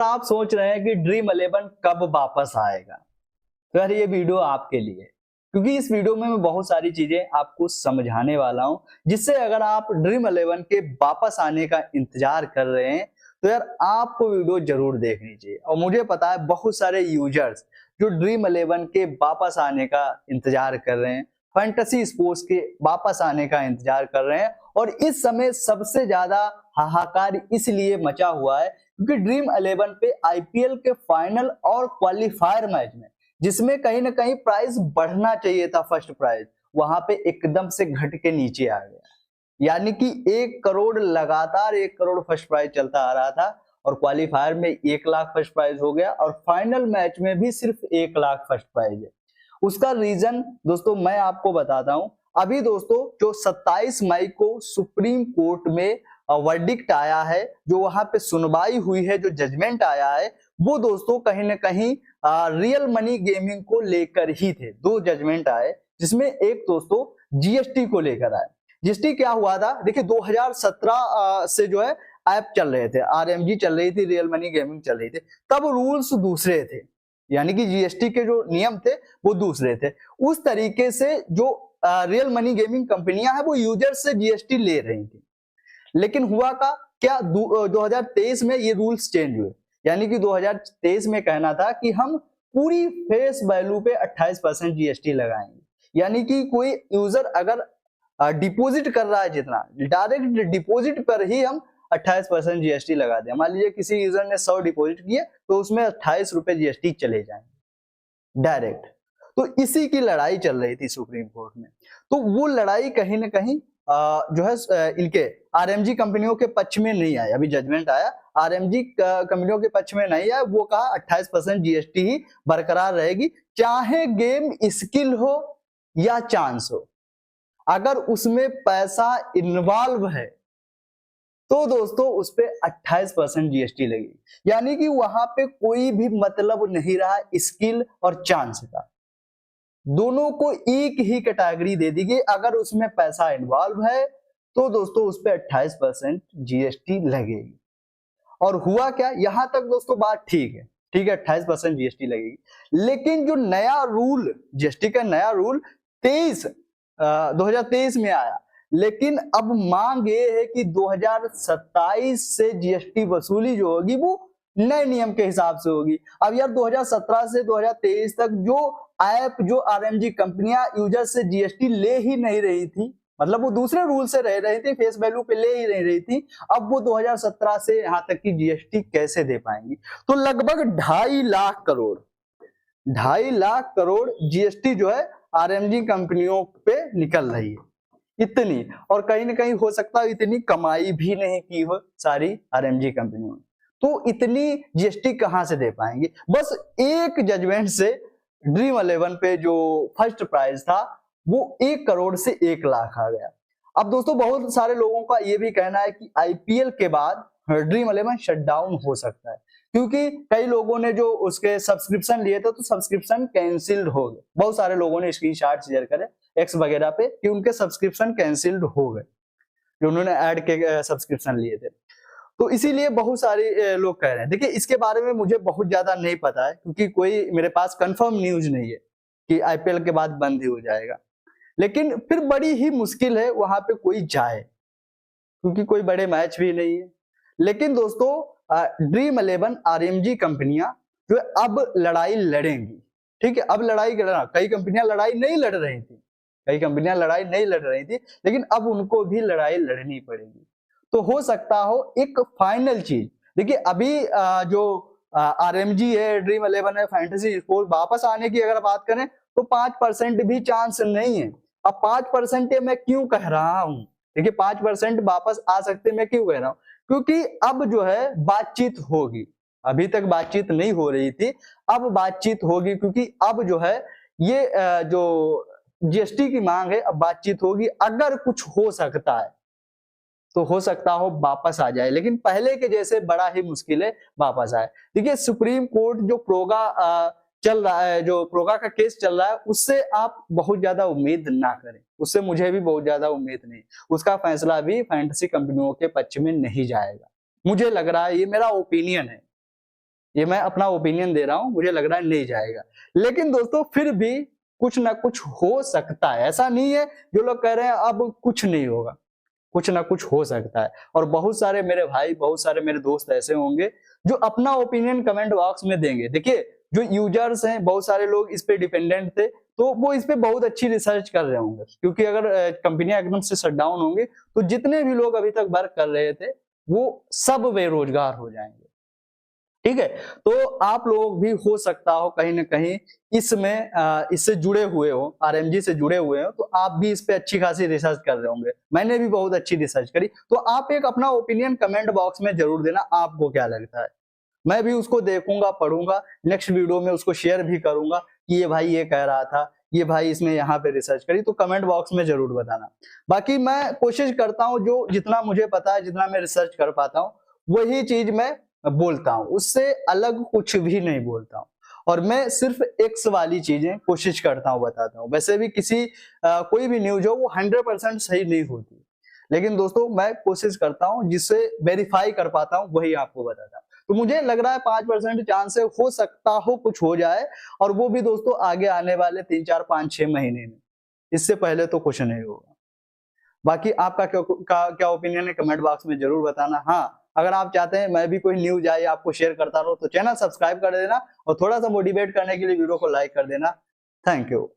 आप सोच रहे हैं कि ड्रीम 11 कब वापस आएगा, तो यार ये वीडियो आपके लिए है। क्योंकि इस वीडियो में मैं बहुत सारी चीजें आपको समझाने वाला हूं, जिससे अगर आप ड्रीम 11 के वापस आने का इंतजार कर रहे हैं तो यार आपको वीडियो जरूर देखनी चाहिए। और मुझे पता है बहुत सारे यूजर्स जो ड्रीम 11 के वापस आने का इंतजार कर रहे हैं, फैंटेसी स्पोर्ट्स के वापस आने का इंतजार कर रहे हैं। और इस समय सबसे ज्यादा हाहाकार इसलिए मचा हुआ है क्योंकि ड्रीम 11 पे आईपीएल के फाइनल और क्वालिफायर मैच में, जिसमें कहीं ना कहीं प्राइस बढ़ना चाहिए था, फर्स्ट प्राइस वहां पे एकदम से घट के नीचे आ गया। यानी कि 1 करोड़ लगातार 1 करोड़ फर्स्ट प्राइज चलता आ रहा था और क्वालिफायर में 1 लाख फर्स्ट प्राइज हो गया और फाइनल मैच में भी सिर्फ 1 लाख फर्स्ट प्राइज है। उसका रीजन दोस्तों मैं आपको बताता हूं। अभी दोस्तों जो 27 मई को सुप्रीम कोर्ट में वर्डिक्ट आया है, जो वहां पे सुनवाई हुई है, जो जजमेंट आया है, वो दोस्तों कहीं ना कहीं रियल मनी गेमिंग को लेकर ही थे। 2 जजमेंट आए, जिसमें एक दोस्तों जीएसटी को लेकर आए। जीएसटी क्या हुआ था, देखिए 2017 से जो है ऐप चल रहे थे, आरएमजी चल रही थी, रियल मनी गेमिंग चल रही थी, तब रूल्स दूसरे थे। यानी कि जीएसटी के जो नियम थे वो दूसरे थे। उस तरीके से जो रियल मनी गेमिंग कंपनियां हैं वो यूजर से जीएसटी ले रही थी। लेकिन हुआ का क्या, 2023 में ये रूल्स चेंज हुए। यानी कि 2023 में कहना था कि हम पूरी फेस वैल्यू पे 28% जीएसटी लगाएंगे। यानी कि कोई यूजर अगर डिपॉजिट कर रहा है, जितना डायरेक्ट डिपॉजिट पर ही हम 28% जीएसटी लगा दें। मान लीजिए किसी यूजर ने 100 डिपॉजिट किए तो उसमें 28 रुपए जीएसटी चले जाएंगे डायरेक्ट। तो इसी की लड़ाई चल रही थी सुप्रीम कोर्ट में। तो वो लड़ाई कहीं ना कहीं जो है इनके आरएमजी कंपनियों के पक्ष में नहीं आया। अभी जजमेंट आया, आरएमजी कंपनियों के पक्ष में नहीं आया। वो कहा 28% जीएसटी ही बरकरार रहेगी, चाहे गेम स्किल हो या चांस हो। अगर उसमें पैसा इन्वॉल्व है तो दोस्तों उस पे 28% जीएसटी लगेगी। यानी कि वहां पे कोई भी मतलब नहीं रहा स्किल और चांस का, दोनों को एक ही कैटेगरी दे दी गई। अगर उसमें पैसा इन्वॉल्व है तो दोस्तों उस पे 28% जीएसटी लगेगी। और हुआ क्या, यहां तक दोस्तों बात ठीक है, ठीक है 28% जीएसटी लगेगी। लेकिन जो नया रूल, जीएसटी का नया रूल 2023 में आया, लेकिन अब मांग ये है कि 2027 से जीएसटी वसूली जो होगी वो नए नियम के हिसाब से होगी। अब यार 2017 से 2023 तक जो ऐप, जो आरएमजी कंपनियां यूजर से जीएसटी ले ही नहीं रही थी, मतलब वो दूसरे रूल से रह रही थी, फेस वैल्यू पे ले ही नहीं रही थी, अब वो 2017 से यहाँ तक की जीएसटी कैसे दे पाएंगी। तो लगभग 2.5 लाख करोड़ जीएसटी जो है आरएमजी कंपनियों पे निकल रही है। इतनी, और कहीं ना कहीं हो सकता है इतनी कमाई भी नहीं की हो सारी आरएमजी कंपनियों ने, तो इतनी जीएसटी कहां से दे पाएंगे। बस एक जजमेंट से ड्रीम 11 पे जो फर्स्ट प्राइज था वो 1 करोड़ से 1 लाख आ गया। अब दोस्तों बहुत सारे लोगों का ये भी कहना है कि आईपीएल के बाद ड्रीम 11 शटडाउन हो सकता है, क्योंकि कई लोगों ने जो उसके सब्सक्रिप्शन लिए थे तो सब्सक्रिप्शन कैंसिल्ड हो गए। बहुत सारे लोगों ने स्क्रीनशॉट शेयर करे एक्स वगैरह पे कि उनके सब्सक्रिप्शन कैंसिल्ड हो गए, जो उन्होंने ऐड के सब्सक्रिप्शन लिए थे। तो इसीलिए बहुत सारे लोग कह रहे हैं। देखिए इसके बारे में मुझे बहुत ज्यादा नहीं पता है, क्योंकि कोई मेरे पास कंफर्म न्यूज नहीं है कि आईपीएल के बाद बंद ही हो जाएगा। लेकिन फिर बड़ी ही मुश्किल है वहां पे कोई जाए, क्योंकि कोई बड़े मैच भी नहीं है। लेकिन दोस्तों ड्रीम 11 आरएमजी कंपनियां जो अब लड़ाई लड़ेंगी, ठीक है। अब लड़ाई लड़ना, कई कंपनियां लड़ाई नहीं लड़ रही थी, कई कंपनियां लड़ाई नहीं लड़ रही थी, लेकिन अब उनको भी लड़ाई लड़नी पड़ेगी। तो हो सकता हो एक फाइनल चीज, देखिए अभी जो आरएमजी है, ड्रीम 11 है, फैंटेसी स्पोर्ट्स वापस आने की अगर बात करें तो 5% भी चांस नहीं है। अब 5% मैं क्यों कह रहा हूं, देखिए 5% वापस आ सकते मैं क्यों कह रहा हूं, क्योंकि अब जो है बातचीत होगी। अभी तक बातचीत नहीं हो रही थी, अब बातचीत होगी, क्योंकि अब जो है ये जो जीएसटी की मांग है, अब बातचीत होगी। अगर कुछ हो सकता है तो हो सकता हो वापस आ जाए, लेकिन पहले के जैसे बड़ा ही मुश्किल है वापस आए। देखिए सुप्रीम कोर्ट जो प्रोगा चल रहा है, जो प्रोगा का केस चल रहा है, उससे आप बहुत ज्यादा उम्मीद ना करें, उससे मुझे भी बहुत ज्यादा उम्मीद नहीं। उसका फैसला भी फैंटेसी कंपनियों के पक्ष में नहीं जाएगा, मुझे लग रहा है, ये मेरा ओपिनियन है। ये मैं अपना ओपिनियन दे रहा हूं, मुझे लग रहा है नहीं जाएगा। लेकिन दोस्तों फिर भी कुछ ना कुछ हो सकता है, ऐसा नहीं है जो लोग कह रहे हैं अब कुछ नहीं होगा, कुछ ना कुछ हो सकता है। और बहुत सारे मेरे भाई, बहुत सारे मेरे दोस्त ऐसे होंगे जो अपना ओपिनियन कमेंट बॉक्स में देंगे। देखिए जो यूजर्स हैं, बहुत सारे लोग इस पे डिपेंडेंट थे, तो वो इस पे बहुत अच्छी रिसर्च कर रहे होंगे, क्योंकि अगर कंपनियां एकदम से शट डाउन होंगी तो जितने भी लोग अभी तक वर्क कर रहे थे वो सब बेरोजगार हो जाएंगे। ठीक है, तो आप लोग भी हो सकता हो कहीं ना कहीं इसमें इससे जुड़े हुए हो, आरएमजी से जुड़े हुए हो, तो आप भी इस पे अच्छी खासी रिसर्च कर रहे होंगे। मैंने भी बहुत अच्छी रिसर्च करी, तो आप एक अपना ओपिनियन कमेंट बॉक्स में जरूर देना, आपको क्या लगता है। मैं भी उसको देखूंगा, पढ़ूंगा, नेक्स्ट वीडियो में उसको शेयर भी करूंगा कि ये भाई ये कह रहा था, ये भाई इसने यहाँ पे रिसर्च करी, तो कमेंट बॉक्स में जरूर बताना। बाकी मैं कोशिश करता हूँ जो जितना मुझे पता है, जितना मैं रिसर्च कर पाता हूँ वही चीज मैं बोलता हूँ, उससे अलग कुछ भी नहीं बोलता हूँ। और मैं सिर्फ एक्स वाली चीजें कोशिश करता हूँ, बताता हूँ। वैसे भी कोई भी न्यूज हो वो 100% सही नहीं होती, लेकिन दोस्तों मैं कोशिश करता हूँ जिससे वेरीफाई कर पाता हूँ वही आपको बताता हूँ। तो मुझे लग रहा है 5% चांस है, हो सकता हो कुछ हो जाए, और वो भी दोस्तों आगे आने वाले 3, 4, 5, 6 महीने में। इससे पहले तो कुछ नहीं होगा। बाकी आपका क्या ओपिनियन है कमेंट बॉक्स में जरूर बताना। हाँ, अगर आप चाहते हैं मैं भी कोई न्यूज आए आपको शेयर करता रहूं तो चैनल सब्सक्राइब कर देना, और थोड़ा सा मोटिवेट करने के लिए वीडियो को लाइक कर देना। Thank you.